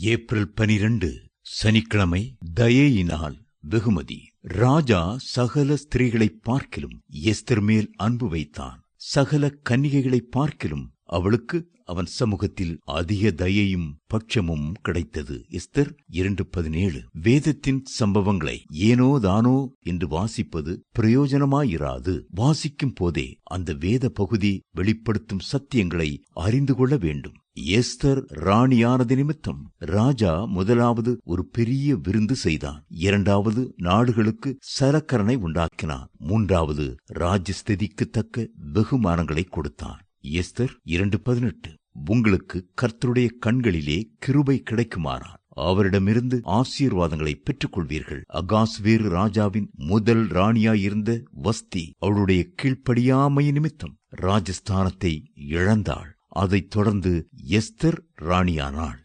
April 12 சனிக்கிழமை. தயையினால் வெகுமதி. ராஜா சகல ஸ்திரீகளைப் பார்க்கிலும் எஸ்தர் மேல் அன்பு வைத்தான். சகல கன்னிகைகளைப் பார்க்கிலும் அவளுக்கு அவன் சமூகத்தில் அதிக தயையும் பட்சமும் கிடைத்தது. எஸ்தர் 2:17. வேதத்தின் சம்பவங்களை ஏனோ தானோ என்று வாசிப்பது பிரயோஜனமாயிராது. வாசிக்கும் போதே அந்த வேத பகுதி வெளிப்படுத்தும் சத்தியங்களை அறிந்து கொள்ள வேண்டும். எஸ்தர் ராணியானது நிமித்தம் ராஜா முதலாவது ஒரு பெரிய விருந்து செய்தான். இரண்டாவது நாடுகளுக்கு சலக்கரணை உண்டாக்கினான். மூன்றாவது ராஜஸ்திதிக்கு தக்க வெகுமானங்களை கொடுத்தான். எஸ்தர் 2:18. உங்களுக்கு கர்த்தருடைய கண்களிலே கிருபை கிடைக்குமானால் அவரிடமிருந்து ஆசீர்வாதங்களை பெற்றுக் கொள்வீர்கள். அகாஸ்வேரு ராஜாவின் முதல் ராணியாயிருந்த வஸ்தி அவளுடைய கீழ்ப்படியாமை நிமித்தம் ராஜஸ்தானத்தை இழந்தாள். அதைத் தொடர்ந்து எஸ்தர் ராணியானாள்.